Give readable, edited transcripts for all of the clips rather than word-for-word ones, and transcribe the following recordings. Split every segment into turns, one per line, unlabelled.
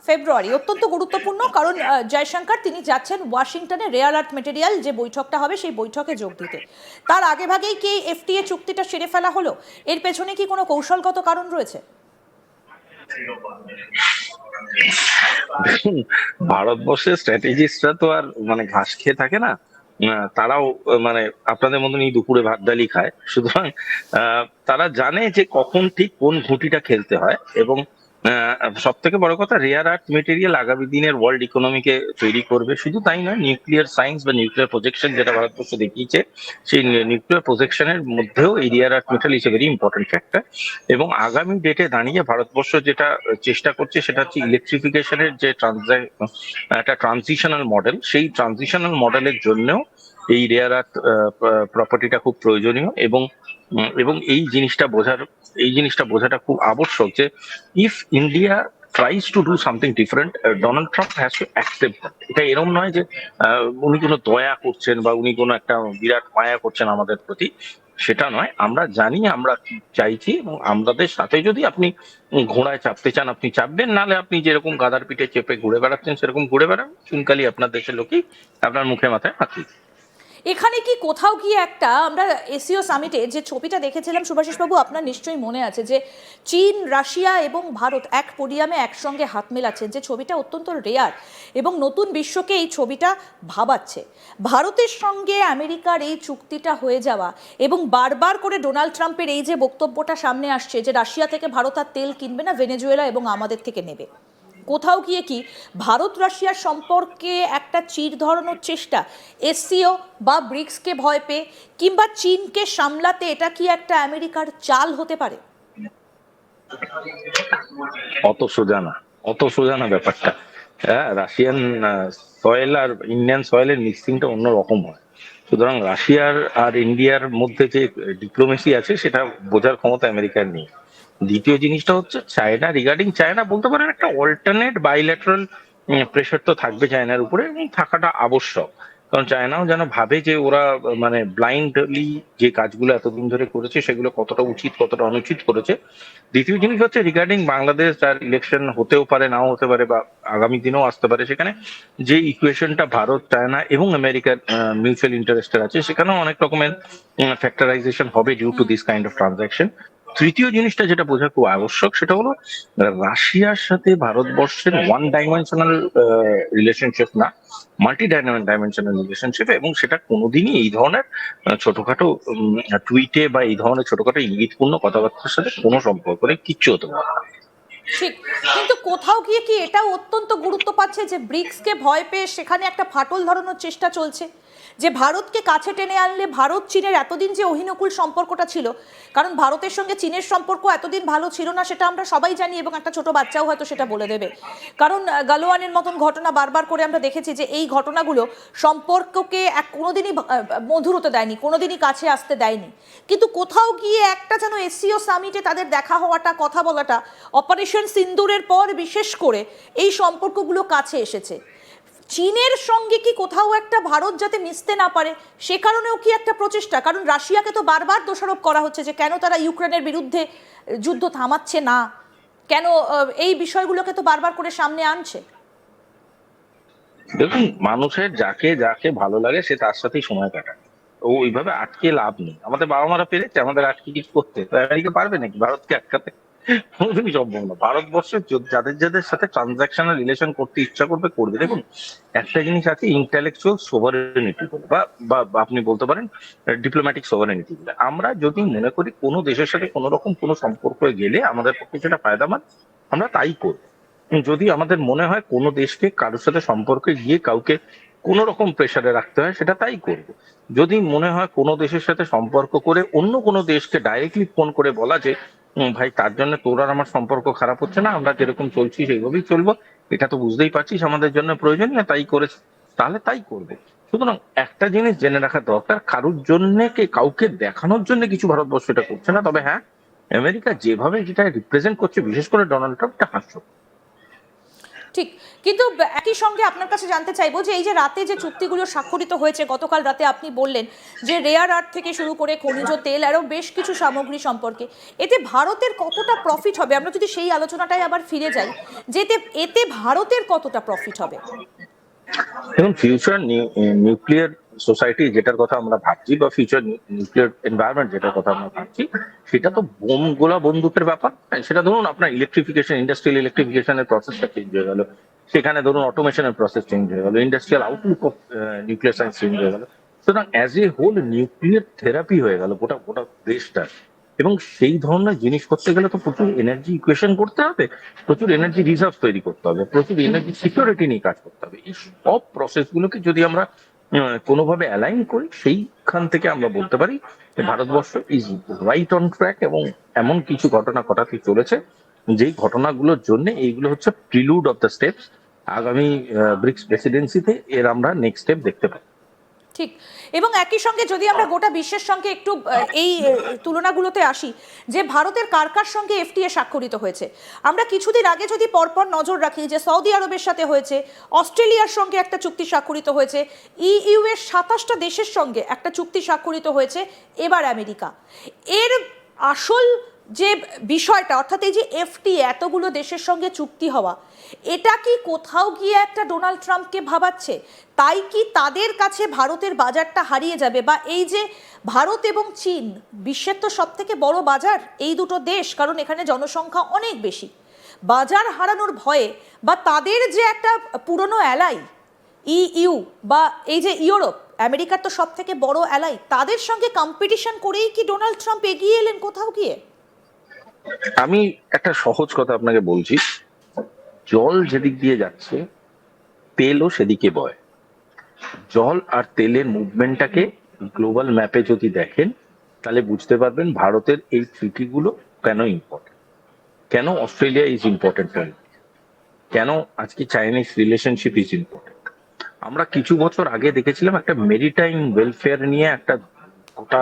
ফেব্রুয়ারি অত্যন্ত গুরুত্বপূর্ণ, কারণ জয়শঙ্কর তিনি যাচ্ছেন ওয়াশিংটনে রেয়ার আর্থ মেটেরিয়াল যে বৈঠকটা হবে সেই বৈঠকে যোগ দিতে। তার আগে ভাগেই কি এফটিএ চুক্তিটা সেরে ফেলা হলো? এর পেছনে কি কোনো কৌশলগত কারণ রয়েছে?
দেখুন, ভারতবর্ষের স্ট্র্যাটেজিস্টরা তো আর মানে ঘাস খেয়ে থাকে না। তারাও মানে আপনাদের মতন এই দুপুরে ভাত ডালি খায়, সুতরাং তারা জানে যে কখন ঠিক কোন ঘুঁটিটা খেলতে হয়। এবং সব থেকে বড় কথা, রেয়ার আর্থ মেটেরিয়াল আগামী দিনের ওয়ার্ল্ড ইকোনমিকে তৈরি করবে। শুধু তাই নয়, নিউক্লিয়ার সায়েন্স বা নিউক্লিয়ার প্রজেকশন যেটা ভারতবর্ষ দেখিয়েছে, সেই নিউক্লিয়ার প্রজেকশনের মধ্যেও এই rare earth metal is a very important factor. এবং আগামী ডেটে দাঁড়িয়ে ভারতবর্ষ যেটা চেষ্টা করছে সেটা হচ্ছে ইলেকট্রিফিকেশনের যে একটা ট্রানজিশনাল মডেল, সেই ট্রানজিশনাল মডেলের জন্যও এই রেয়ার আর্থ প্রপার্টিটা খুব প্রয়োজনীয়। এবং এই জিনিসটা বোঝাটা খুব আবশ্যক যে if India tries to do something different, Donald Trump has to accept. এটা এরকম নয় যে উনি কোনো দয়া করছেন বা উনি কোনো একটা বিরাট মায়া করছেন আমাদের প্রতি, সেটা নয়। আমরা জানি আমরা কি চাইছি, এবং আমাদের সাথে যদি আপনি ঘোড়ায় চাপতে চান আপনি চাপবেন, নাহলে আপনি যেরকম গাধার পিঠে চেপে ঘুরে বেড়াচ্ছেন সেরকম ঘুরে বেড়ান, চুনকালি আপনার দেশের লোকই আপনার মুখে মাথায় হাঁচি।
এখানে কি কোথাও গিয়ে একটা আমরা এসিও সামিটে যে ছবিটা দেখেছিলাম সুভাষিসবাবু, আপনার নিশ্চয়ই মনে আছে যে চীন, রাশিয়া এবং ভারত এক পোডিয়ামে একসঙ্গে হাত মেলাচ্ছেন, যে ছবিটা অত্যন্ত রেয়ার এবং নতুন বিশ্বকে এই ছবিটা ভাবাচ্ছে। ভারতের সঙ্গে আমেরিকার এই চুক্তিটা হয়ে যাওয়া এবং বারবার করে ডোনাল্ড ট্রাম্পের এই যে বক্তব্যটা সামনে আসছে যে রাশিয়া থেকে ভারত আর তেল কিনবে না, ভেনেজুয়েলা এবং আমাদের থেকে নেবে, কোথাও গিয়ে কি ভারত রাশিয়ার সম্পর্কে একটা চির ধরানোর চেষ্টা, এসসিও বা ব্রিক্সকে ভয় পেয়ে, কিংবা চীনকে সামলাতে এটা কি একটা আমেরিকার চাল হতে পারে?
অত সোজা না ব্যাপারটা। হ্যাঁ, রাশিয়ান সয়েল আর ইন্ডিয়ান সয়েলের মিক্সিংটা অন্যরকম হয়। সুতরাং রাশিয়ার আর ইন্ডিয়ার মধ্যে যে ডিপ্লোমেসি আছে সেটা বোঝার ক্ষমতা আমেরিকার নেই। দ্বিতীয় জিনিসটা হচ্ছে চায়না। রিগার্ডিং চায়না বলতে পারেন একটা অল্টারনেট বাইল্যাটারাল প্রেশার তো থাকবে চায়নার উপরে, এবং থাকাটা আবশ্যক। কারণ চায়নাও যেন ভাবে যে ওরা মানে ব্লাইন্ডলি যে কাজগুলো এতদিন ধরে করেছে সেগুলো কতটা উচিত কতটা অনুচিত করেছে। দ্বিতীয় জিনিস হচ্ছে রিগার্ডিং বাংলাদেশ, যার ইলেকশন হতেও পারে নাও হতে পারে বা আগামী দিনেও আসতে পারে, সেখানে যে ইকুয়েশনটা ভারত, চায়না এবং আমেরিকার মিউচুয়াল ইন্টারেস্টের আছে, সেখানেও অনেক রকমের ফ্যাক্টরাইজেশন হবে due to this kind of transaction. তৃতীয় জিনিসটা যেটা বোঝা খুব আবশ্যক সেটা হলো রাশিয়ার সাথে ভারতবর্ষের ওয়ান ডাইমেনশনাল রিলেশনশিপ না, মাল্টি ডাইমেনশনাল রিলেশনশিপ। এবং সেটা কোনোদিনই এই ধরনের ছোটখাটো টুইটে বা এই ধরনের ছোটখাটো ইঙ্গিতপূর্ণ কথাবার্তার সাথে কোনো সম্পর্ক নেই, কিচ্ছু হতে পারে না।
ঠিক, কিন্তু কোথাও গিয়ে কি এটাও অত্যন্ত গুরুত্ব পাচ্ছে যে ব্রিক্সকে ভয় পেয়ে সেখানে একটা ফাটল ধরানোর চেষ্টা চলছে, যে ভারতকে কাছে টেনে আনলে ভারত চীনের এতদিন যে অহিনকুল সম্পর্কটা ছিল, কারণ ভারতের সঙ্গে চীনের সম্পর্ক এতদিন ভালো ছিল না সেটা আমরা সবাই জানি এবং একটা ছোট বাচ্চাও হয়তো সেটা বলে দেবে, কারণ গালোয়ানের মতন ঘটনা বারবার করে আমরা দেখেছি যে এই ঘটনাগুলো সম্পর্ককে কোনোদিনই মধুর হতে দেয়নি, কোনোদিনই কাছে আসতে দেয়নি। কিন্তু কোথাও গিয়ে একটা যেন এসসিও সামিটে তাদের দেখা হওয়াটা, কথা বলাটা, অপারেশন সিন্দুরের পর বিশেষ করে এই সম্পর্কগুলো কাছে এসেছে। চীনের সঙ্গে কি কোথাও একটা ভারত যাতে মিশতে না পারে সে কারণেও কি একটা প্রচেষ্টা? কারণ রাশিয়াকে তো বারবার দোষারোপ করা হচ্ছে যে কেন তারা ইউক্রেনের বিরুদ্ধে যুদ্ধ থামাচ্ছে না, কেন এই বিষয়গুলোকে তো বারবার করে সামনে আনছে।
দেখুন, মানুষের যাকে যাকে ভালো লাগে সে তার সাথেই সময় কাটায়। ও ওইভাবে আটকে লাভ নেই। আমাদের বাবা মারা পেরেছে আমাদের আটকে কিছু করতে, তো আমেরিকা পারবে নাকি ভারতকে আটকাতে? কোনোদিনই সম্ভব না। ভারতবর্ষের যাদের যাদের সাথে ট্রানজাকশনাল রিলেশন করতে ইচ্ছা করবে করবে। দেখুন, একটা জিনিস আছে ইন্টেলেকচুয়াল সোভারেনিটি বলে, বা আপনি বলতে পারেন ডিপ্লোম্যাটিক সোভারেনিটি বলে। আমরা যদি মনে করি কোনো দেশের সাথে কোনো রকম কোনো সম্পর্ক গেলে আমাদের পক্ষে সেটা ফায়দামান, আমরা তাই করবো। যদি আমাদের মনে হয় কোনো দেশকে কারোর সাথে সম্পর্কে গিয়ে কাউকে কোনো রকম প্রেসারে রাখতে হয় সেটা তাই করব। যদি মনে হয় কোনো দেশের সাথে সম্পর্ক করে অন্য কোনো দেশকে ডাইরেক্টলি ফোন করে বলা যে ভাই তার জন্য তোর আর আমার সম্পর্ক খারাপ হচ্ছে না, আমরা যেরকম চলছি সেইভাবেই চলবো, এটা তো বুঝতেই পারছিস আমাদের জন্য প্রয়োজনীয় তাই করেছে, তাহলে তাই করবে। সুতরাং একটা জিনিস জেনে রাখা দরকার, কারোর জন্য কাউকে দেখানোর জন্য কিছু ভারতবর্ষ এটা করছে না। তবে হ্যাঁ, আমেরিকা যেভাবে যেটা রিপ্রেজেন্ট করছে বিশেষ করে ডোনাল্ড ট্রাম্প, এটা হাস্য।
ঠিক, কিন্তু একই সঙ্গে আপনার কাছে জানতে চাইবো যে এই যে রাতে যে চুক্তিগুলো স্বাক্ষরিত হয়েছে গতকাল রাতে, আপনি বললেন যে রেয়ার আর্থ থেকে শুরু করে খনিজ তেল আরও বেশ কিছু সামগ্রী সম্পর্কে, এতে ভারতের কতটা প্রফিট হবে? আমরা যদি সেই আলোচনাটায় আবার ফিরে যাই, যে এতে ভারতের কতটা প্রফিট হবে?
এখন ফিউচার নিউক্লিয়ার সোসাইটি যেটার কথা আমরা ভাবছি, বা ফিউচার নিউক্লিয়ার এনভায়রনমেন্ট যেটার কথা আমরা ভাবছি, সেটা তো বোম গোলা বন্দুকের ব্যাপার নয়। সেটা ধরুন আপনার ইলেকট্রিফিকেশন, ইন্ডাস্ট্রিয়াল ইলেকট্রিফিকেশনের প্রসেসটা চেঞ্জ হয়ে গেল, সেখানে ধরুন অটোমেশনের প্রসেস চেঞ্জ হয়ে গেল, industrial outlook of nuclear science change হয়ে গেল। সুতরাং as a whole nuclear therapy হয়ে গেল গোটা গোটা দেশটা। এবং সেই ধরনের জিনিস করতে গেলে তো প্রচুর এনার্জি ইকুয়েশন করতে হবে, প্রচুর এনার্জি রিজার্ভ তৈরি করতে হবে, প্রচুর এনার্জি সিকিউরিটি নিয়ে কাজ করতে হবে। এই সব প্রসেসগুলোকে যদি আমরা কোনোভাবে অ্যালাইন করি, সেইখান থেকে আমরা বলতে পারি যে Bharatvarsha is right on track. এবং এমন কিছু ঘটনা ঘটাতে চলেছে, যেই ঘটনাগুলোর জন্য এইগুলো হচ্ছে প্রিলুড অফ দ্য স্টেপস। আগামী ব্রিক্স প্রেসিডেন্সিতে এর আমরা নেক্সট স্টেপ দেখতে পাই।
ঠিক, এবং একই সঙ্গে যদি আমরা গোটা বিশ্বের সঙ্গে একটু এই তুলনাগুলোতে আসি, যে ভারতের কার কার সঙ্গে এফটিএ স্বাক্ষরিত হয়েছে, আমরা কিছুদিন আগে যদি পরপর নজর রাখি, যে সৌদি আরবের সাথে হয়েছে, অস্ট্রেলিয়ার সঙ্গে একটা চুক্তি স্বাক্ষরিত হয়েছে, ইইউ এর 27টা দেশের সঙ্গে একটা চুক্তি স্বাক্ষরিত হয়েছে, এবার আমেরিকা। এর আসল যে বিষয়টা, অর্থাৎ এই যে এফটিএ এতগুলো দেশের সঙ্গে চুক্তি হওয়া, এটা কি কোথাও গিয়ে একটা ডোনাল্ড ট্রাম্পকে ভাবাচ্ছে? তাই কি তাদের কাছে ভারতের বাজারটা হারিয়ে যাবে? বা এই যে ভারত এবং চীন বিশ্বের তো সব থেকে বড় বাজার এই দুটো দেশ, কারণ এখানে জনসংখ্যা অনেক বেশি, বাজার হারানোর ভয়ে, বা তাদের যে একটা পুরনো অ্যালাই ইইউ, বা এই যে ইউরোপ, আমেরিকার তো সব থেকে বড় অ্যালাই, তাদের সঙ্গে কম্পিটিশন করেই কি ডোনাল্ড ট্রাম্প এগিয়ে এলেন কোথাও গিয়ে?
আমি একটা সহজ কথা আপনাকে বলছি, জল যেদিক দিয়ে যাচ্ছে তেলও সেদিকে বয়। জল আর তেলের মুভমেন্টটাকে গ্লোবাল ম্যাপে যদি দেখেন, তাহলে বুঝতে পারবেন ভারতের এই ট্রিটিগুলো কেন ইম্পর্টেন্ট, কেন অস্ট্রেলিয়া ইজ ইম্পর্টেন্ট, কেন আজকে চাইনিজ রিলেশনশিপ ইজ ইম্পর্টেন্ট। আমরা কিছু বছর আগে দেখেছিলাম একটা মেরিটাইম ওয়েলফেয়ার নিয়ে একটা গোটা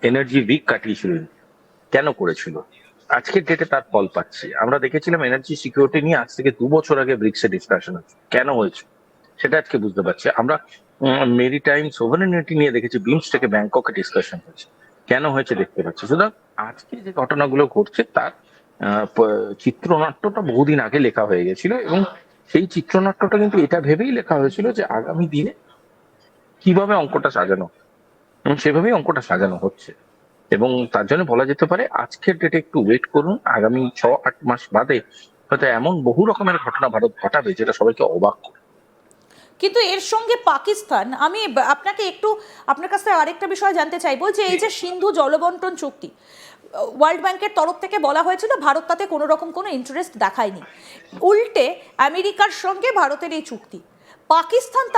এনার্জি উইক কাটিয়েছিল। কেন করেছিল? আজকের ডেটে তার ফল পাচ্ছি। আমরা দেখেছিলাম এনার্জি সিকিউরিটি নিয়ে আজ থেকে 2 বছর আগে ব্রিক্সে ডিসকাশন হচ্ছে, কেন হয়েছে সেটা আজকে বুঝতে পারছি। আমরা মেরিটাইম সোভারেনিটি নিয়ে দেখেছি, বিমস্টেকে ব্যাংককে ডিসকাশন হয়েছে, কেন হয়েছে দেখতে পাচ্ছি। সুতরাং আজকে যে ঘটনাগুলো ঘটছে তার চিত্রনাট্যটা বহুদিন আগে লেখা হয়ে গেছিল, এবং সেই চিত্রনাট্যটা কিন্তু এটা ভেবেই লেখা হয়েছিল যে আগামী দিনে কিভাবে অঙ্কটা সাজানো, এবং সেভাবেই অঙ্কটা সাজানো হচ্ছে। এবং তার জন্য বলা যেতে পারে আজকের ডেটে একটু ওয়েট করুন, আগামী 6-8 মাস বাদে হয়তো এমন বহু রকমের ঘটনা ভারত ঘটাবে যেটা সবাইকে অবাক করবে।
কিন্তু এর সঙ্গে পাকিস্তান, আমি আপনাকে একটু আপনার কাছ থেকে আরেকটা বিষয় জানতে চাইবো, যে এই যে সিন্ধু জলবন্টন চুক্তি, ওয়ার্ল্ড ব্যাংকের তরফ থেকে বলা হয়েছিল ভারত তাতে কোনো রকম কোনো ইন্টারেস্ট দেখায়নি, উল্টে আমেরিকার সঙ্গে ভারতের এই চুক্তি, পাকিস্তান তা